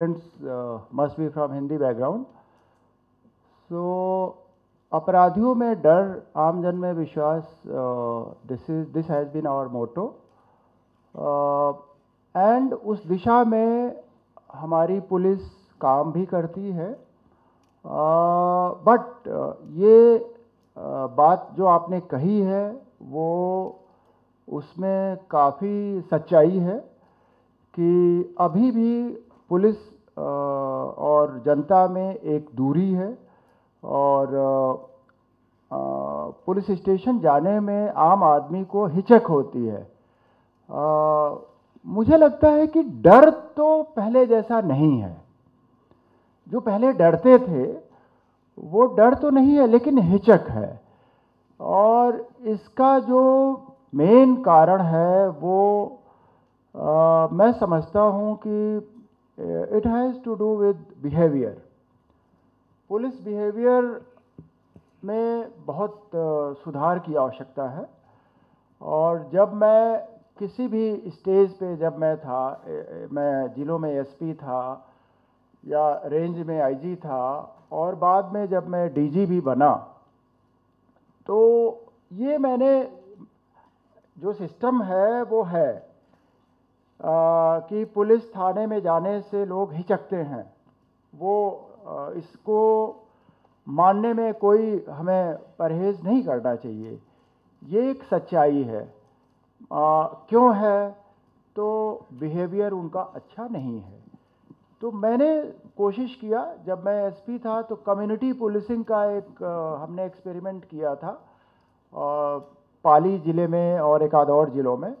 must be from Hindi background. So अपराधियों में डर, आम जन में विश्वास, this has been our motto. And उस दिशा में हमारी पुलिस काम भी करती है. बट ये बात जो आपने कही है वो उसमें काफ़ी सच्चाई है कि अभी भी पुलिस और जनता में एक दूरी है और पुलिस स्टेशन जाने में आम आदमी को हिचक होती है. मुझे लगता है कि डर तो पहले जैसा नहीं है. जो पहले डरते थे वो डर तो नहीं है, लेकिन हिचक है. और इसका जो मेन कारण है वो मैं समझता हूँ कि it has to do with behaviour. Police behaviour में बहुत सुधार की आवश्यकता है. और जब मैं किसी भी स्टेज पे जब मैं था, मैं जिलों में एसपी था या रेंज में आईजी था और बाद में जब मैं डीजी भी बना, तो ये मैंने जो सिस्टम है वो है कि पुलिस थाने में जाने से लोग हिचकते हैं. वो इसको मानने में कोई हमें परहेज़ नहीं करना चाहिए. ये एक सच्चाई है. क्यों है? तो बिहेवियर उनका अच्छा नहीं है. तो मैंने कोशिश किया, जब मैं एसपी था तो कम्युनिटी पुलिसिंग का एक हमने एक्सपेरिमेंट किया था पाली ज़िले में और एक आध और ज़िलों में,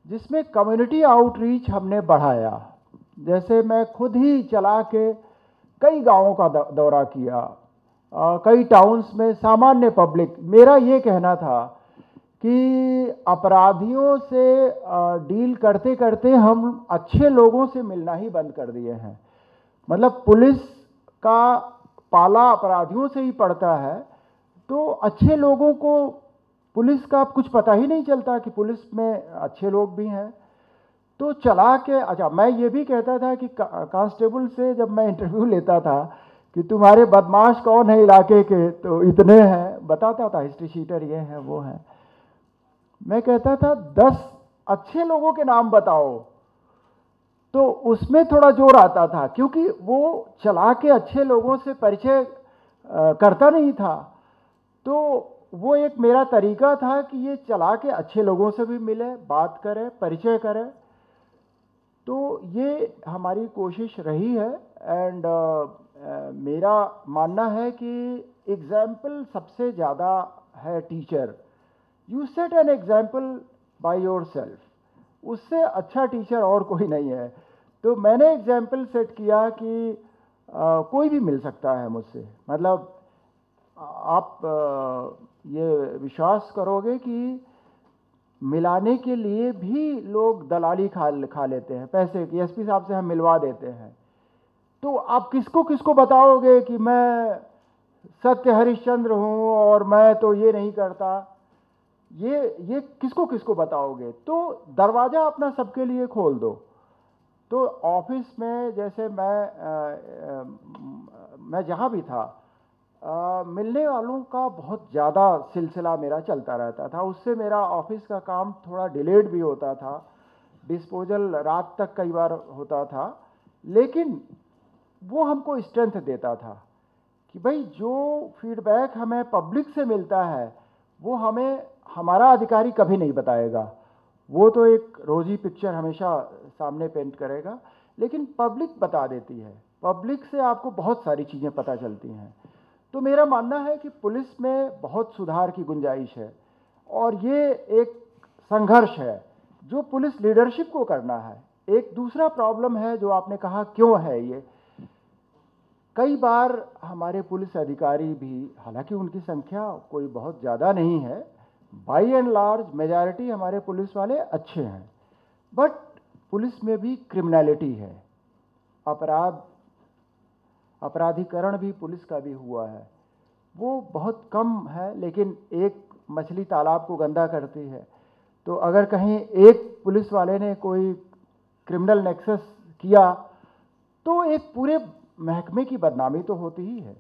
जिसमें कम्युनिटी आउटरीच हमने बढ़ाया. जैसे मैं खुद ही चला के कई गांवों का दौरा किया, कई टाउन्स में सामान्य पब्लिक. मेरा ये कहना था कि अपराधियों से डील करते करते हम अच्छे लोगों से मिलना ही बंद कर दिए हैं. मतलब पुलिस का पाला अपराधियों से ही पड़ता है, तो अच्छे लोगों को पुलिस का कुछ पता ही नहीं चलता कि पुलिस में अच्छे लोग भी हैं. तो चला के अच्छा, मैं ये भी कहता था कि कांस्टेबल से जब मैं इंटरव्यू लेता था कि तुम्हारे बदमाश कौन है इलाके के, तो इतने हैं, बताता था हिस्ट्री शीटर ये हैं वो हैं. मैं कहता था 10 अच्छे लोगों के नाम बताओ, तो उसमें थोड़ा जोर आता था, क्योंकि वो चला के अच्छे लोगों से परिचय करता नहीं था. तो वो एक मेरा तरीका था कि ये चला के अच्छे लोगों से भी मिले, बात करें, परिचय करें. तो ये हमारी कोशिश रही है. एंड मेरा मानना है कि एग्जाम्पल सबसे ज़्यादा है teacher. You set an example by your self. उससे अच्छा टीचर और कोई नहीं है. तो मैंने एग्जाम्पल सेट किया कि कोई भी मिल सकता है मुझसे. मतलब आप ये विश्वास करोगे कि मिलाने के लिए भी लोग दलाली खा लेते हैं पैसे की. एसपी साहब से हम मिलवा देते हैं. तो आप किसको किसको बताओगे कि मैं सत्य हरिश्चंद्र हूँ और मैं तो ये नहीं करता? ये किसको किसको बताओगे? तो दरवाज़ा अपना सबके लिए खोल दो. तो ऑफिस में जैसे मैं जहाँ भी था, मिलने वालों का बहुत ज़्यादा सिलसिला मेरा चलता रहता था. उससे मेरा ऑफिस का काम थोड़ा डिलेड भी होता था. डिस्पोजल रात तक कई बार होता था. लेकिन वो हमको स्ट्रेंथ देता था कि भाई जो फीडबैक हमें पब्लिक से मिलता है वो हमें हमारा अधिकारी कभी नहीं बताएगा. वो तो एक रोजी पिक्चर हमेशा सामने पेंट करेगा, लेकिन पब्लिक बता देती है. पब्लिक से आपको बहुत सारी चीज़ें पता चलती हैं. तो मेरा मानना है कि पुलिस में बहुत सुधार की गुंजाइश है और ये एक संघर्ष है जो पुलिस लीडरशिप को करना है. एक दूसरा प्रॉब्लम है जो आपने कहा क्यों है ये. कई बार हमारे पुलिस अधिकारी भी, हालांकि उनकी संख्या कोई बहुत ज़्यादा नहीं है, बाई एंड लार्ज मेजॉरिटी हमारे पुलिस वाले अच्छे हैं, बट पुलिस में भी क्रिमिनलिटी है. अपराधीकरण भी पुलिस का भी हुआ है. वो बहुत कम है, लेकिन एक मछली तालाब को गंदा करती है. तो अगर कहीं एक पुलिस वाले ने कोई क्रिमिनल नेक्सस किया तो एक पूरे महकमे की बदनामी तो होती ही है।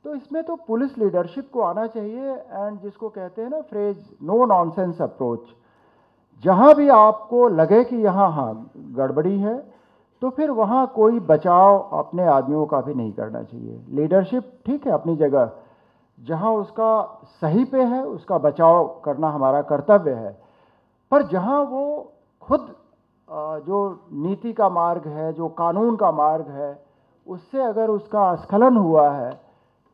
तो इसमें तो पुलिस लीडरशिप को आना चाहिए, एंड जिसको कहते हैं ना फ्रेज, नो नॉनसेंस अप्रोच। जहां भी आपको लगे कि यहाँ हाँ गड़बड़ी है, तो फिर वहाँ कोई बचाव अपने आदमियों का भी नहीं करना चाहिए। लीडरशिप ठीक है अपनी जगह, जहाँ उसका सही पे है उसका बचाव करना हमारा कर्तव्य है, पर जहाँ वो खुद जो नीति का मार्ग है, जो कानून का मार्ग है, उससे अगर उसका स्खलन हुआ है,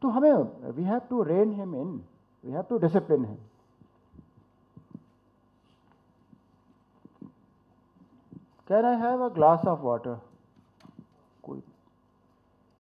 तो हमें we have to rein him in, we have to discipline him. Can I have a glass of water?